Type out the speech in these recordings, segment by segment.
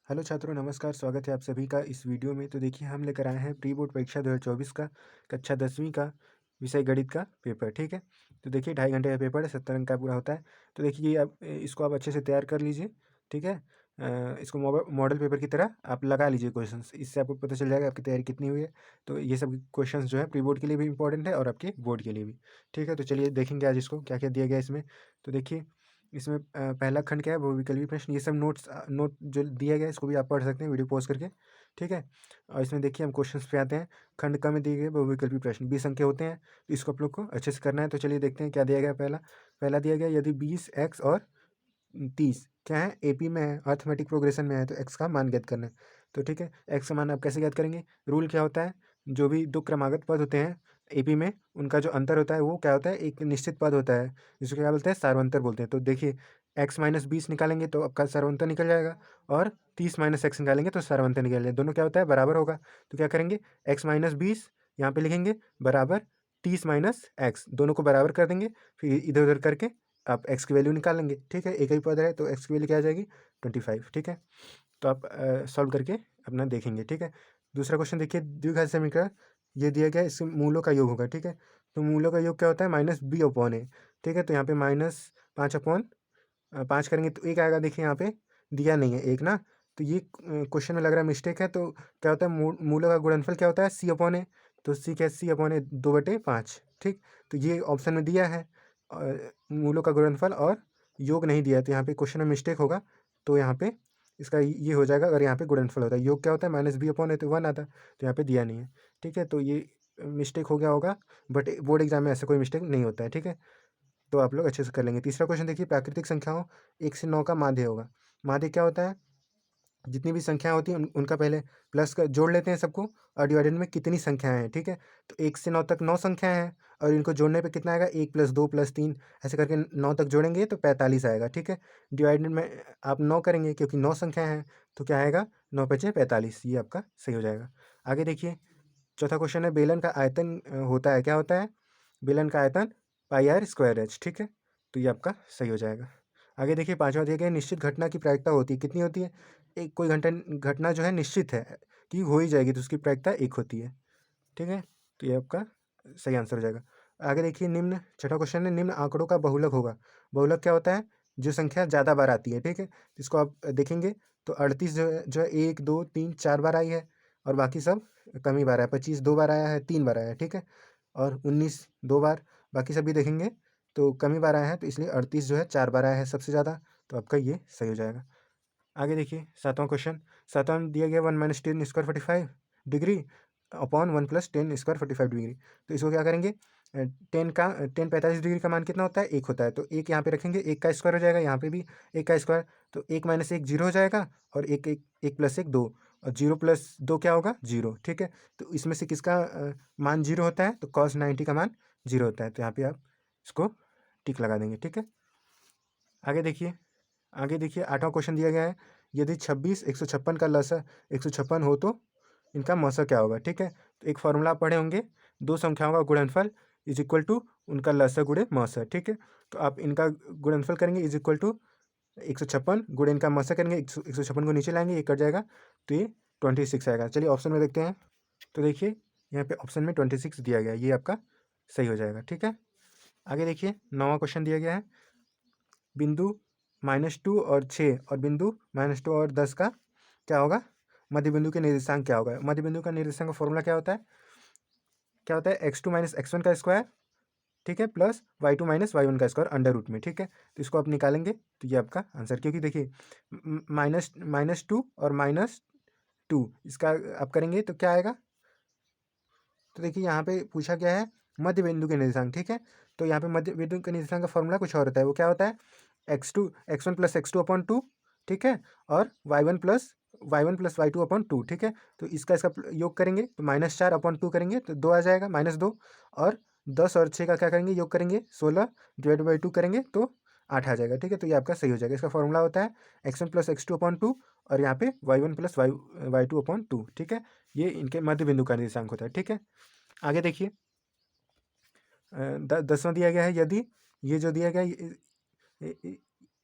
Hello छात्रों, नमस्कार। स्वागत है आप सभी का इस वीडियो में। तो देखिए, हम लेकर आए हैं प्री बोर्ड परीक्षा 2024 का कक्षा 10वीं का विषय गणित का पेपर। ठीक है, तो देखिए 2.5 घंटे का पेपर है, 70 अंक का पूरा होता है। तो देखिए ये आप इसको आप अच्छे से तैयार कर लीजिए। ठीक है, इसको मॉडल पेपर की तरह आप लगा लीजिए क्वेश्चंस, इससे आपको पता चल जाएगा आपकी तैयारी कितनी हुई है। तो ये सब क्वेश्चंस जो है प्री बोर्ड के लिए भी इंपॉर्टेंट है और आपके बोर्ड के लिए भी। ठीक है, तो चलिए देखेंगे आज इसको क्या क्या दिया गया है इसमें। तो देखिए इसमें पहला खंड क्या है, बहुविकल्पी प्रश्न। ये सब नोट जो दिया गया है इसको भी आप पढ़ सकते हैं वीडियो पॉज करके। ठीक है, और इसमें देखिए हम क्वेश्चंस पे आते हैं। खंड क में दिए गए बहुविकल्पी प्रश्न 20 अंक के होते हैं, तो इसको आप लोग को अच्छे से करना है। तो चलिए देखते हैं क्या दिया गया है। पहला पहला दिया गया, यदि 20 x और 30 क्या है, एपी में है, अर्थमेटिक प्रोग्रेशन में है, तो एक्स का मान ज्ञात करना है। तो ठीक है, एक्स का मान आप कैसे ज्ञात करेंगे। रूल क्या होता है, जो भी दो क्रमागत पद होते हैं एपी में, उनका जो अंतर होता है वो क्या होता है, एक निश्चित पद होता है जिसको क्या बोलते हैं, सार्वंतर बोलते हैं। तो देखिए x-20 निकालेंगे तो आपका सार्वंतर निकल जाएगा, और 30 - x निकालेंगे तो सार्वंतर निकल जाएगा। दोनों क्या होता है, बराबर होगा। तो क्या करेंगे, x-20 यहाँ पे लिखेंगे बराबर 30 - x, दोनों को बराबर कर देंगे। फिर इधर उधर करके आप x की वैल्यू निकाल लेंगे। ठीक है, एक ही पद है तो x की वैल्यू क्या आ जाएगी, 25। ठीक है, तो आप सॉल्व करके अपना देखेंगे। ठीक है, दूसरा क्वेश्चन देखिए, द्विघात समीकरण ये दिया गया है, इसके मूलों का योग होगा। ठीक है, तो मूलों का योग क्या होता है, -b/a। ठीक है, तो यहाँ पे -5 करेंगे तो एक आएगा। देखिए यहाँ पे दिया नहीं है एक ना, तो ये क्वेश्चन में लग रहा है मिस्टेक है। तो क्या होता है, मूलों का गुणनफल क्या होता है, c/a। तो c क्या है, c/a 2/5। ठीक, तो ये ऑप्शन में दिया है मूलों का गुणनफल, और योग नहीं दिया है, तो यहाँ पे क्वेश्चन में मिस्टेक होगा। तो यहाँ पे इसका ये हो जाएगा, अगर यहाँ पे गुणनफल होता है। योग क्या होता है, -b/a, तो 1 आता, तो यहाँ पे दिया नहीं है। ठीक है, तो ये मिस्टेक हो गया होगा, बट बोर्ड एग्जाम में ऐसा कोई मिस्टेक नहीं होता है। ठीक है, तो आप लोग अच्छे से कर लेंगे। तीसरा क्वेश्चन देखिए, प्राकृतिक संख्याओं 1 से 9 का माध्य होगा। माध्य क्या होता है, जितनी भी संख्याएं होती हैं उनका पहले प्लस का जोड़ लेते हैं सबको, और डिवाइडेड में कितनी संख्याएं हैं। ठीक है, तो 1 से 9 तक 9 संख्याएं हैं, और इनको जोड़ने पे कितना आएगा, 1 + 2 + 3, ऐसे करके 9 तक जोड़ेंगे तो 45 आएगा। ठीक है, डिवाइडेड में आप 9 करेंगे क्योंकि 9 संख्याएं हैं, तो क्या आएगा, 9×5 = 45। ये आपका सही हो जाएगा। आगे देखिए, चौथा क्वेश्चन है, बेलन का आयतन होता है, क्या होता है, बेलन का आयतन πr²h। ठीक है, तो ये आपका सही हो जाएगा। आगे देखिए, पांचवा दिया गया, निश्चित घटना की प्रायिकता होती है, कितनी होती है, एक कोई घटना जो है निश्चित है कि हो ही जाएगी, तो उसकी प्रायिकता 1 होती है। ठीक है, तो ये आपका सही आंसर हो जाएगा। आगे देखिए, निम्न छठा क्वेश्चन है, निम्न आंकड़ों का बहुलक होगा। बहुलक क्या होता है, जो संख्या ज़्यादा बार आती है। ठीक है, तो इसको आप देखेंगे तो 38 जो है 1 2 3 4 बार आई है, और बाकी सब कम ही बार आया। 25 2 बार आया है, 3 बार आया है। ठीक है, और 19 2 बार, बाकी सब भी देखेंगे तो कम ही बार आया है, तो इसलिए 38 जो है 4 बार आया है सबसे ज़्यादा, तो आपका ये सही हो जाएगा। आगे देखिए, सातवां क्वेश्चन, सातवां में दिया गया 1 - 10² 45 डिग्री अपॉन 1 + 10² 45 डिग्री। तो इसको क्या करेंगे, 10 45 डिग्री का मान कितना होता है, 1 होता है, तो एक यहाँ पे रखेंगे, 1 का स्क्वायर हो जाएगा, यहाँ पे भी 1 का स्क्वायर, तो 1 - 1 0 हो जाएगा, और 1 + 1 2, और 0 + 2 क्या होगा, 0। ठीक है, तो इसमें से किसका मान 0 होता है, तो cos 90 का मान 0 होता है, तो यहाँ पे आप इसको टिक लगा देंगे। ठीक है, आगे देखिए, आगे देखिए, आठवां क्वेश्चन दिया गया है, यदि 26 156 का लसा 156 हो तो इनका मौसा क्या होगा। ठीक है, तो एक फॉर्मूला आप पढ़े होंगे, दो संख्याओं का गुणनफल इज इक्वल टू उनका लसा गुणे मौसा। ठीक है, तो आप इनका गुणनफल करेंगे इज इक्वल टू 156 गुणे इनका मौसा करेंगे, 156 को नीचे लाएंगे, ये कट जाएगा, तो ये 26 आएगा। चलिए ऑप्शन में देखते हैं। तो देखिए यहाँ पे ऑप्शन में 26 दिया गया है, ये आपका सही हो जाएगा। ठीक है, आगे देखिए, नौवां क्वेश्चन दिया गया है, बिंदु -2 और 6 और बिंदु -2 और 10 का क्या होगा, मध्य बिंदु के निर्देशांक क्या होगा। मध्य बिंदु का निर्देशांक का फॉर्मूला क्या होता है, x2 - x1 का स्क्वायर, ठीक है, प्लस y2 - y1 का स्क्वायर अंडर रूट में। ठीक है, तो इसको आप निकालेंगे तो ये आपका आंसर, क्योंकि देखिए -2 और -2 इसका आप करेंगे तो क्या आएगा। तो देखिए यहाँ पे पूछा गया है मध्य बिंदु के निर्देशांक। ठीक है, तो यहाँ पे मध्य बिंदु के निर्देशांक का फॉर्मूला कुछ और होता है, वो क्या होता है, x1 + x2/2। ठीक है, और y1 + y2/2। ठीक है, तो इसका योग करेंगे तो -4/2 करेंगे तो 2 आ जाएगा, -2, और 10 और 6 का क्या करेंगे, योग करेंगे, 16 ÷ 2 करेंगे तो 8 आ जाएगा। ठीक है, तो ये आपका सही हो जाएगा। इसका फॉर्मूला होता है x1 + x2/2, और यहाँ पे y1 + y2/2। ठीक है, ये इनके मध्य बिंदु का निर्देशांक होता है। ठीक है, आगे देखिए, 10वां दिया गया है, यदि ये जो दिया गया है,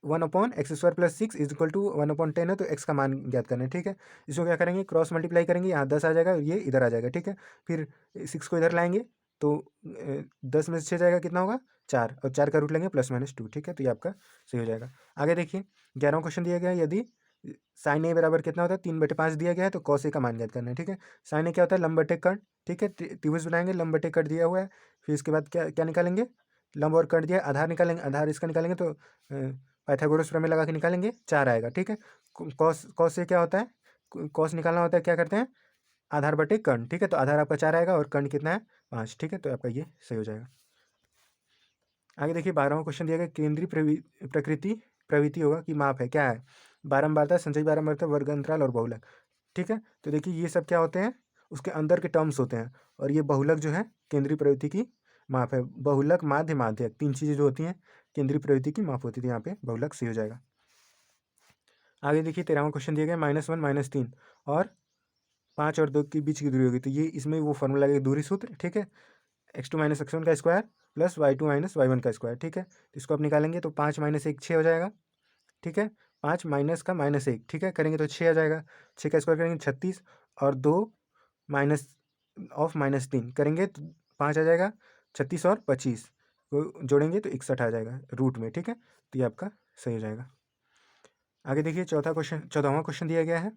1/x² + 6 इज इक्वल टू 1/10 है, तो x का मान ज्ञात करना है। ठीक है, इसको क्या करेंगे, क्रॉस मल्टीप्लाई करेंगे, यहाँ 10 आ जाएगा, ये इधर आ जाएगा। ठीक है, फिर 6 को इधर लाएंगे तो 10 में से 6 जाएगा, कितना होगा 4, और 4 का रूट लेंगे +-2। ठीक है, तो ये आपका सही हो जाएगा। आगे देखिए 11वां क्वेश्चन दिया गया है, यदि साइन ए बराबर कितना होता है 3/5 दिया गया है, तो कॉस ए का मान ज्ञात करना है। ठीक है, साइन ए क्या होता है, लंब बटे कर्ण। ठीक है, त्रिभुज बनाएंगे, लंब बटे कर्ण दिया हुआ है, फिर इसके बाद क्या क्या निकालेंगे, लंब और कर्ण दिया, आधार निकालेंगे, आधार इसका निकालेंगे तो पाइथागोरस प्रमेय लगा के निकालेंगे, 4 आएगा। ठीक है, कॉस कॉस से क्या होता है, कॉस निकालना होता है, क्या करते हैं, आधार बटे कर्ण। ठीक है, तो आधार आपका 4 आएगा और कर्ण कितना है 5। ठीक है, तो आपका ये सही हो जाएगा। आगे देखिए 12वां क्वेश्चन दिया गया, केंद्रीय प्रकृति प्रवृत्ति होगा कि माप है, क्या है, बारंबारता, संचयी बारंबारता, वर्ग अंतराल और बहुलक। ठीक है, तो देखिए ये सब क्या होते हैं, उसके अंदर के टर्म्स होते हैं, और ये बहुलक जो है केंद्रीय प्रवृत्ति की माप है। बहुलक, माध्य, माध्यक, 3 चीज़ें जो होती हैं केंद्रीय प्रवृत्ति की माप होती थी, यहाँ पे बहुलक सही हो जाएगा। आगे देखिए 13वां क्वेश्चन दिया गया, -1 -3 और 5 और 2 के बीच की दूरी होगी, तो ये इसमें वो फॉर्मूला लगेगा, दूरी सूत्र। ठीक है, x2 - x1 का स्क्वायर प्लस y2 - y1 का स्क्वायर। ठीक है, तो इसको आप निकालेंगे तो 5 - 1 6 हो जाएगा। ठीक है, 5 माइनस का -1, ठीक है, करेंगे तो 6 आ जाएगा, 6 का स्क्वायर करेंगे 36, और 2 माइनस ऑफ -3 करेंगे तो 5 आ जाएगा, 36 और 25 को जोड़ेंगे तो 61 आ जाएगा रूट में। ठीक है, तो ये आपका सही हो जाएगा। आगे देखिए 14वां क्वेश्चन दिया गया है,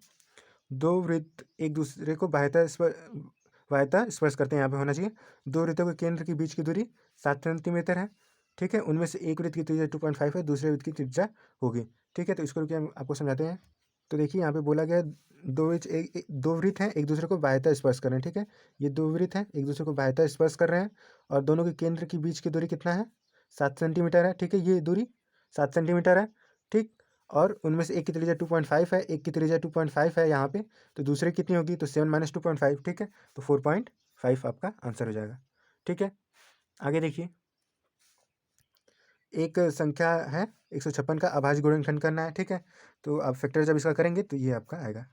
दो वृत्त एक दूसरे को बाह्यतः स्पर्श करते हैं, यहाँ पे होना चाहिए, दो वृत्तों के केंद्र के बीच की दूरी 7 सेंटीमीटर है। ठीक है, उनमें से एक वृत्त की त्रिज्या 2.5 है, दूसरे वृत्त की त्रिज्या होगी। ठीक है, तो इसको क्या आपको समझाते हैं। तो देखिए यहाँ पे बोला गया है, दो वृत्त हैं, एक दूसरे को बाह्यतः स्पर्श कर रहे हैं। ठीक है, ये दो वृत्त हैं, एक दूसरे को बाह्यतः स्पर्श कर रहे हैं, और दोनों के केंद्र के बीच की दूरी कितना है, 7 सेंटीमीटर है। ठीक है, ये दूरी 7 सेंटीमीटर है। ठीक, और उनमें से एक की त्रिज्या 2.5 है, एक की त्रिज्या 2.5 है यहाँ पे, तो दूसरे कितनी होगी, तो 7 - 2.5। ठीक है, तो 4.5 आपका आंसर हो जाएगा। ठीक है, आगे देखिए, एक संख्या है 156 का अभाज्य गुणनखंड करना है। ठीक है, तो आप फैक्टर जब इसका करेंगे तो ये आपका आएगा।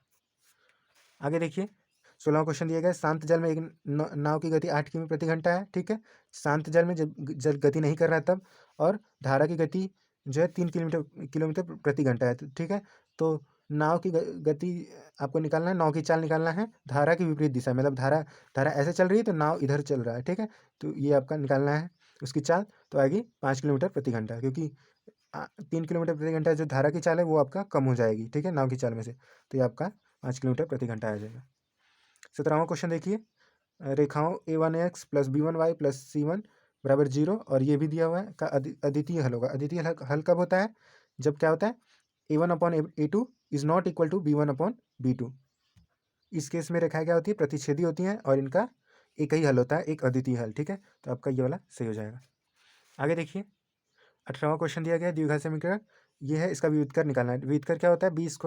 आगे देखिए 16वां क्वेश्चन दिया गया है, शांत जल में एक नाव की गति 8 किमी प्रति घंटा है। ठीक है, शांत जल में जब जल गति नहीं कर रहा है तब, और धारा की गति जो है 3 किलोमीटर प्रति घंटा है। तो ठीक है, तो नाव की गति आपको निकालना है, नाव की चाल निकालना है धारा की विपरीत दिशा में, मतलब धारा धारा ऐसे चल रही है तो नाव इधर चल रहा है। ठीक है, तो ये आपका निकालना है उसकी चाल, तो आएगी 5 किलोमीटर प्रति घंटा, क्योंकि 3 किलोमीटर प्रति घंटा जो धारा की चाल है वो आपका कम हो जाएगी। ठीक है, नाव की चाल में से, तो ये आपका 5 किलोमीटर प्रति घंटा आ जाएगा। 17वां क्वेश्चन देखिए, रेखाओं a1x + b1y + c1 = 0, और ये भी दिया हुआ है, का अद्वितीय हल होगा। अद्वितीय हल कब होता है, जब क्या होता है, a1/a2 is not equal to b1/b2। इस केस में रेखाएं क्या होती है, प्रतिच्छेदी होती हैं, और इनका एक ही हल होता है, एक अद्वितीय हल। ठीक है, तो आपका ये वाला सही हो जाएगा। आगे देखिए 18वां क्वेश्चन दिया गया है, द्विघात समीकरण ये है, इसका व्युत्कर निकालना है। व्युत्कर क्या होता है, b² -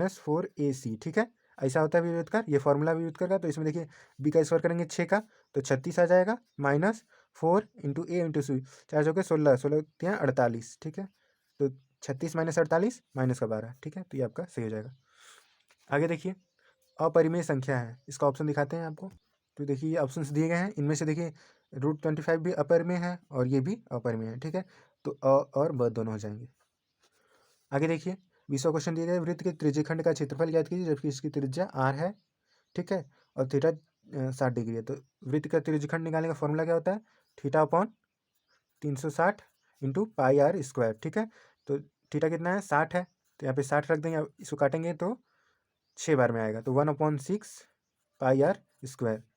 4ac। ठीक है, ऐसा होता है व्युत्कर, ये फॉर्मूला व्युत्कर का। तो इसमें देखिए b का स्क्वायर करेंगे 6 का, तो 36 आ जाएगा, -4 × a × c, 4 चौके 16, 16 तियाँ 48। ठीक है, तो 36 - 48 -12। ठीक है, तो ये आपका सही हो जाएगा। आगे देखिए अपरिमेय संख्या है, इसका ऑप्शन दिखाते हैं आपको। तो देखिए ये ऑप्शंस दिए गए हैं, इनमें से देखिए √25 भी अपरिमेय है, और ये भी अपरिमेय है। ठीक है, तो अ और ब दोनों हो जाएंगे। आगे देखिए 20वां क्वेश्चन दिया गया है, वृत्त के त्रिज्यखंड का क्षेत्रफल ज्ञात कीजिए जबकि इसकी त्रिज्या r है। ठीक है, और थीटा 60 डिग्री है। तो वृत्त का त्रिज्यखंड निकालने का फॉर्मूला क्या होता है, θ/360 × πr²। ठीक है, तो थीटा कितना है, 60 है, तो यहाँ पे 60 रख देंगे, इसको काटेंगे तो 6 बार में आएगा, तो 1/6 πr²।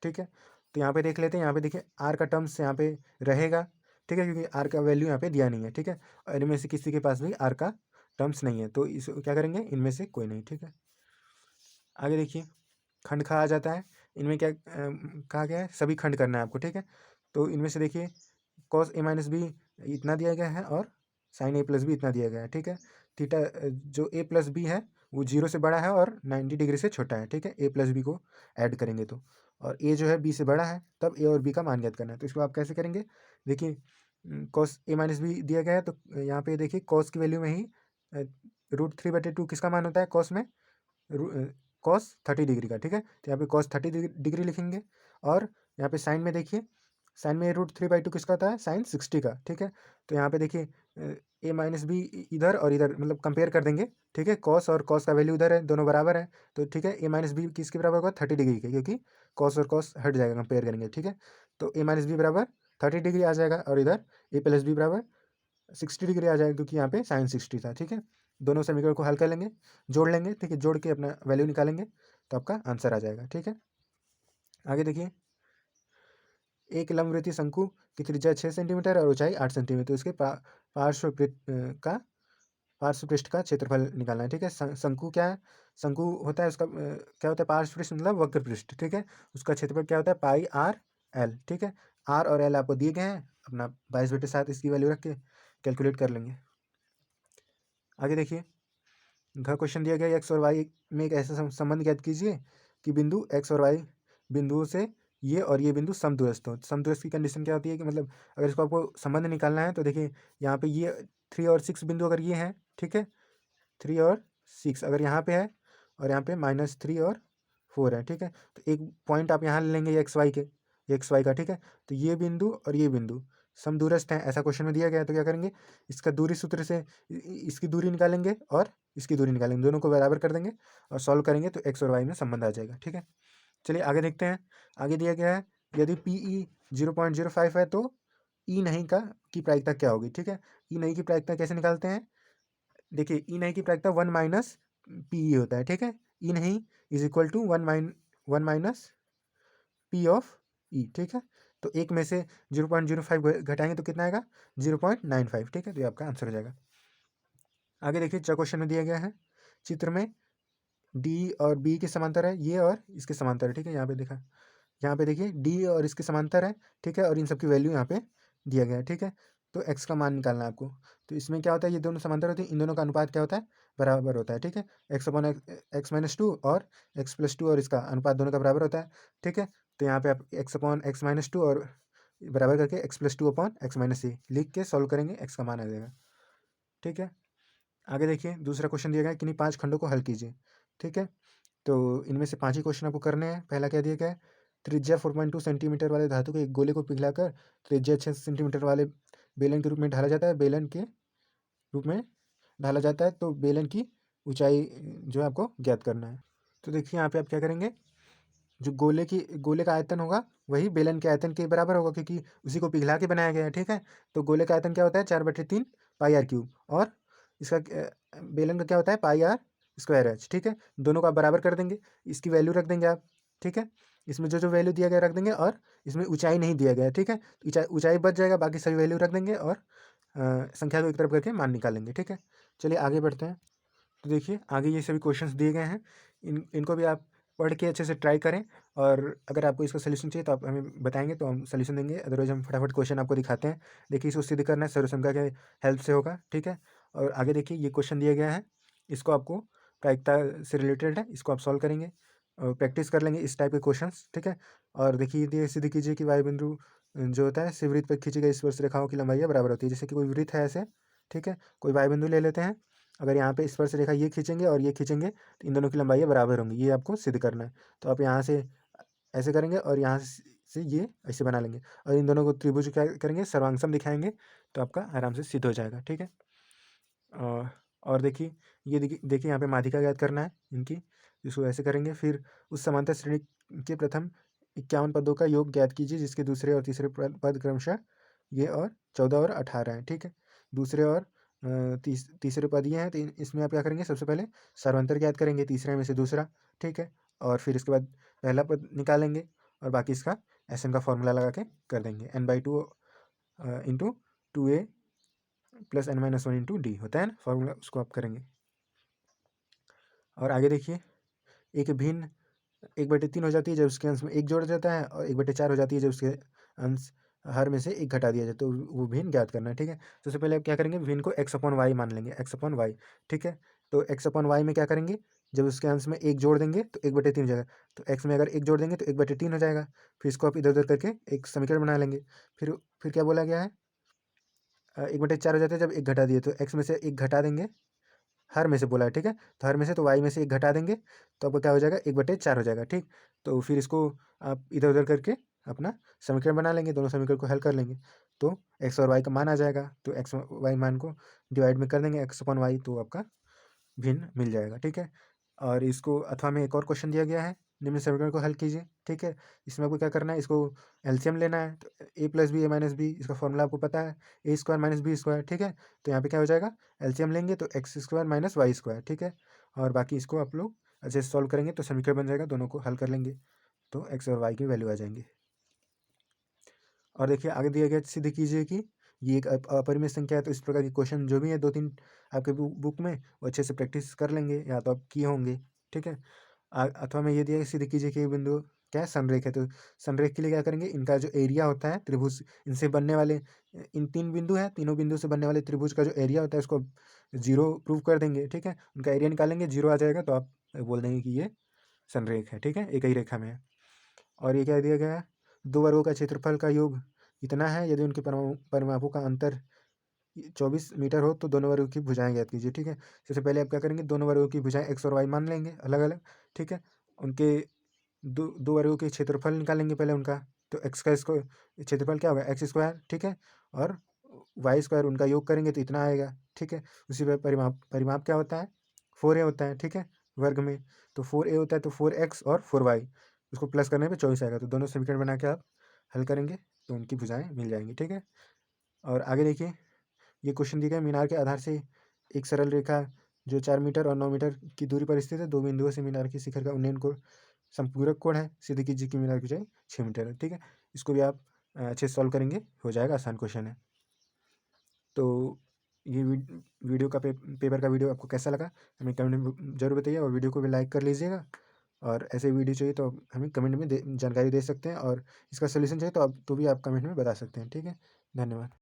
ठीक है, तो यहाँ पे देख लेते हैं, यहाँ पे देखिए r का टर्म्स यहाँ पे रहेगा। ठीक है, क्योंकि r का वैल्यू यहाँ पे दिया नहीं है। ठीक है, और इनमें से किसी के पास भी r का टर्म्स नहीं है, तो इसको क्या करेंगे, इनमें से कोई नहीं। ठीक है, आगे देखिए खंड खा आ जाता है, इनमें क्या कहा गया है, सभी खंड करना है आपको। ठीक है, तो इनमें से देखिए cos a - b इतना दिया गया है, और sin a + b इतना दिया गया है। ठीक है, थीटा जो a + b है वो 0 से बड़ा है और 90 डिग्री से छोटा है। ठीक है, a + b को ऐड करेंगे तो, और a जो है b से बड़ा है, तब a और b का मान ज्ञात करना है। तो इसको आप कैसे करेंगे, देखिए cos a - b दिया गया है, तो यहाँ पे देखिए cos की वैल्यू में ही √3/2 किसका मान होता है, cos में cos 30 डिग्री का। ठीक है, तो यहाँ पे cos 30 डिग्री लिखेंगे, और यहाँ पे साइन में देखिए, साइन में √3/2 किसका होता है, साइन 60 का। ठीक है, तो यहाँ पे देखिए ए माइनस बी इधर और इधर मतलब कंपेयर कर देंगे, ठीक है। कॉस और कॉस का वैल्यू उधर है, दोनों बराबर है, तो ठीक है। ए माइनस बी किसके बराबर होगा, 30 डिग्री के, क्योंकि कॉस और कॉस हट जाएगा, कंपेयर करेंगे, ठीक है। तो ए माइनस बी बराबर 30 डिग्री आ जाएगा, और इधर ए प्लस बी बराबर 60 डिग्री आ जाएगा, क्योंकि यहाँ पे साइन 60 था, ठीक है। दोनों समीकरण को हल कर लेंगे, जोड़ लेंगे, ठीक है। जोड़ के अपना वैल्यू निकालेंगे तो आपका आंसर आ जाएगा, ठीक है। आगे देखिए, एक लंबवृत्तीय शंकु की त्रिज्या 6 सेंटीमीटर और ऊंचाई 8 सेंटीमीटर, उसके पार्श्व पृष्ठ का क्षेत्रफल निकालना है, ठीक है। शंकु क्या है, शंकु होता है उसका क्या होता है, पार्श्व पृष्ठ मतलब वक्र पृष्ठ, ठीक है। उसका क्षेत्रफल क्या होता है, पाई आर एल, ठीक है। आर और एल आपको दिए गए हैं, अपना 22/7 इसकी वैल्यू रख के कैलकुलेट कर लेंगे। आगे देखिए, घ क्वेश्चन दिया गया, एक्स और वाई में एक ऐसा संबंध ज्ञात कीजिए कि बिंदु एक्स और वाई बिंदुओं से ये और ये बिंदु समदूरस्थ हो। समदूरस्थ की कंडीशन क्या होती है कि मतलब अगर इसको आपको संबंध निकालना है तो देखिए यहाँ पे ये 3 और 6 बिंदु अगर ये हैं, ठीक है, 3 और 6 अगर यहाँ पे है, और यहाँ पे -3 और 4 है, ठीक है। तो एक पॉइंट आप यहाँ ले लेंगे एक्स वाई का, ठीक है। तो ये बिंदु और ये बिंदु समदूरस्थ हैं, ऐसा क्वेश्चन में दिया गया है, तो क्या करेंगे, इसका दूरी सूत्र से इसकी दूरी निकालेंगे और इसकी दूरी निकालेंगे, दोनों को बराबर कर देंगे और सॉल्व करेंगे तो एक्स और वाई में संबंध आ जाएगा, ठीक है। चलिए आगे देखते हैं। आगे दिया गया है, यदि पी ई 0.05 है तो ई नहीं का की प्रायिकता क्या होगी, ठीक है। ई नहीं की प्रायिकता कैसे निकालते हैं, देखिए ई नहीं की प्रायिकता 1 माइनस पी ई होता है, ठीक है। ई नहीं is equal to 1 minus P of E, ठीक है। तो एक में से 0.05 घटाएंगे तो कितना आएगा, 0.95, ठीक है। तो ये आपका आंसर हो जाएगा। आगे देखिए, क्वेश्चन में दिया गया है, चित्र में डी और बी के समांतर है, ये और इसके समांतर है, ठीक है। यहाँ पे देखा, यहाँ पे देखिए डी और इसके समांतर है, ठीक है, और इन सब की वैल्यू यहाँ पे दिया गया है, ठीक है। तो एक्स का मान निकालना है आपको। तो इसमें क्या होता है, ये दोनों समांतर होते हैं, इन दोनों का अनुपात क्या होता है, बराबर होता है, ठीक है। X upon X minus two और एक्स प्लस टू, और इसका अनुपात दोनों का बराबर होता है, ठीक है। तो यहाँ पे आप X upon X minus two और बराबर करके X plus two upon X minus A लिख के सॉल्व करेंगे, एक्स का मान आ जाएगा, ठीक है। आगे देखिए, दूसरा क्वेश्चन दिया गया है, किन्हीं 5 खंडों को हल कीजिए, ठीक है। तो इनमें से 5 ही क्वेश्चन आपको करने हैं। पहला क्या दिया गया है, त्रिज्या 4.2 सेंटीमीटर वाले धातु के एक गोले को पिघलाकर त्रिज्या 6 सेंटीमीटर वाले बेलन के रूप में ढाला जाता है, बेलन के रूप में ढाला जाता है, तो बेलन की ऊंचाई जो है आपको ज्ञात करना है। तो देखिए यहाँ पे आप क्या करेंगे, जो गोले का आयतन होगा वही बेलन के आयतन के बराबर होगा, क्योंकि उसी को पिघला के बनाया गया है, ठीक है। तो गोले का आयतन क्या होता है, 4/3 पाई आर क्यूब, और इसका बेलन का क्या होता है, पाई आर स्क्वायर एच, ठीक है। दोनों को आप बराबर कर देंगे, इसकी वैल्यू रख देंगे आप, ठीक है। इसमें जो जो वैल्यू दिया गया रख देंगे, और इसमें ऊंचाई नहीं दिया गया है, ठीक है। ऊंचाई बच जाएगा, बाकी सभी वैल्यू रख देंगे और संख्या को एक तरफ करके मान निकालेंगे, ठीक है। चलिए आगे बढ़ते हैं। तो देखिए आगे ये सभी क्वेश्चंस दिए गए हैं, इनको भी आप पढ़ के अच्छे से ट्राई करें, और अगर आपको इसका सलूशन चाहिए तो आप हमें बताएंगे तो हम सलूशन देंगे, अदरवाइज हम फटाफट क्वेश्चन आपको दिखाते हैं। देखिए इसको सिद्ध करना है सर्वसंख्या के हेल्प से होगा, ठीक है। और आगे देखिए, ये क्वेश्चन दिया गया है, इसको आपको प्रायिकता से रिलेटेड है, इसको आप सॉल्व करेंगे और प्रैक्टिस कर लेंगे इस टाइप के क्वेश्चन, ठीक है। और देखिए ये सिद्ध कीजिए कि वायु बिंदु जो होता है शिववृत्त पर खींची गई स्पर्श रेखाओं की लंबाई बराबर होती है। जैसे कि कोई वृत्त है ऐसे, ठीक है, कोई वायु बिंदु ले लेते हैं, अगर यहाँ पे स्पर्श रेखा ये खींचेंगे और ये खींचेंगे तो इन दोनों की लंबाई बराबर होंगी, ये आपको सिद्ध करना है। तो आप यहाँ से ऐसे करेंगे और यहाँ से ये ऐसे बना लेंगे, और इन दोनों को त्रिभुज क्या करेंगे, सर्वांग दिखाएंगे, तो आपका आराम से सिद्ध हो जाएगा, ठीक है। और देखिए, ये देखिए यहाँ पे माध्यिका ज्ञात करना है इनकी, इसको ऐसे करेंगे। फिर उस समांतर श्रेणी के प्रथम 51 पदों का योग ज्ञात कीजिए, जिसके दूसरे और तीसरे पद क्रमशः ये और 14 और 18 हैं, ठीक है। दूसरे और तीसरे पद ये हैं, तो इसमें आप क्या करेंगे, सबसे पहले सर्वांतर ज्ञात करेंगे, तीसरे में से दूसरा, ठीक है। और फिर इसके बाद पहला पद निकालेंगे, और बाकी इसका SN का फॉर्मूला लगा के कर देंगे, n/2 into 2a plus n-1 into D होता है ना फॉर्मूला, उसको आप करेंगे। और आगे देखिए, एक भिन्न 1/3 हो जाती है जब उसके अंश में 1 जोड़ जाता है, और 1/4 हो जाती है जब उसके अंश हर में से 1 घटा दिया जाए, तो वो भिन्न ज्ञात करना है, ठीक है। सबसे पहले आप क्या करेंगे, भिन्न को x/y मान लेंगे, x/y, ठीक है। तो x/y में क्या करेंगे, जब उसके अंश में 1 जोड़ देंगे तो 1/3 हो जाएगा, तो x में अगर 1 जोड़ देंगे तो 1/3 हो जाएगा। फिर इसको आप इधर उधर करके एक समीकरण बना लेंगे। फिर क्या बोला गया है, 1/4 हो जाता है जब 1 घटा दिए, तो x में से 1 घटा देंगे, हर में से बोला है, ठीक है। तो हर में से तो y में से 1 घटा देंगे, तो आपका क्या हो जाएगा, 1/4 हो जाएगा, ठीक। तो फिर इसको आप इधर उधर करके अपना समीकरण बना लेंगे, दोनों समीकरण को हल कर लेंगे, तो एक्स और वाई का मान आ जाएगा। तो एक्स वाई मान को डिवाइड में कर देंगे एक्स अपॉन वाई, तो आपका भिन्न मिल जाएगा। ठीक है, और इसको अथवा में एक और क्वेश्चन दिया गया है, निम्न समीकरण को हल कीजिए। ठीक है, इसमें आपको क्या करना है, इसको एलसीएम लेना है। तो ए प्लस बी ए माइनस बी, इसका फॉर्मूला आपको पता है, ए स्क्वायर माइनस बी स्क्वायर। ठीक है, तो यहाँ पे क्या हो जाएगा, एलसीएम लेंगे तो X square minus Y square. ठीक है, और बाकी इसको आप लोग अच्छे से सॉल्व करेंगे तो समीकरण बन जाएगा, दोनों को हल कर लेंगे तो एक्स और वाई की वैल्यू आ जाएंगी। और देखिए आगे दिया गया, सिद्ध कीजिए कि ये एक अपरिमेय संख्या है। तो इस प्रकार के क्वेश्चन जो भी है 2-3 आपके बुक में, वो अच्छे से प्रैक्टिस कर लेंगे, या तो आप किए होंगे। ठीक है, अथवा में ये दिया है, सिद्ध कीजिए कि ये बिंदु क्या है, संरेख है। तो संरेख के लिए क्या करेंगे, इनका जो एरिया होता है त्रिभुज, इनसे बनने वाले इन 3 बिंदु है, तीनों बिंदु से बनने वाले त्रिभुज का जो एरिया होता है उसको 0 प्रूव कर देंगे। ठीक है, उनका एरिया निकालेंगे, 0 आ जाएगा तो आप बोल देंगे कि ये संरेख है। ठीक है, एक ही रेखा में है। और ये क्या दिया गया है, 2 वर्गों का क्षेत्रफल का योग इतना है यदि उनके परिमापों का अंतर 24 मीटर हो, तो दोनों वर्गों की भुजाएं ज्ञात कीजिए। ठीक है, सबसे पहले आप क्या करेंगे, दोनों वर्गों की भुजाएं एक्स और वाई मान लेंगे अलग अलग। ठीक है, उनके दो वर्गों के क्षेत्रफल निकालेंगे पहले उनका। तो एक्स का इसको क्षेत्रफल क्या होगा, एक्स स्क्वायर। ठीक है, और वाई स्क्वायर, उनका योग करेंगे तो इतना आएगा। ठीक है, उसी पर परिमाप परिमाप क्या होता है, 4a होता है। ठीक है, वर्ग में तो 4a होता है, तो 4x और 4y, उसको प्लस करने पे 24 आएगा। तो दोनों समीकरण बना के आप हल करेंगे तो उनकी भुजाएं मिल जाएंगी। ठीक है, और आगे देखिए, ये क्वेश्चन दिया गया, मीनार के आधार से एक सरल रेखा जो 4 मीटर और 9 मीटर की दूरी पर स्थित है, दो बिंदुओं से मीनार के शिखर का उन्नयन कोण संपूरक कोण है, सिद्ध कीजिए कि मीनार की ऊंचाई 6 मीटर है। ठीक है, इसको भी आप अच्छे से सॉल्व करेंगे, हो जाएगा, आसान क्वेश्चन है। तो ये वीडियो का पेपर का वीडियो आपको कैसा लगा, हमें कमेंट में जरूर बताइए, और वीडियो को भी लाइक कर लीजिएगा। और ऐसे वीडियो चाहिए तो आप हमें कमेंट में जानकारी दे सकते हैं, और इसका सोल्यूशन चाहिए तो आप भी आप कमेंट में बता सकते हैं। ठीक है, धन्यवाद।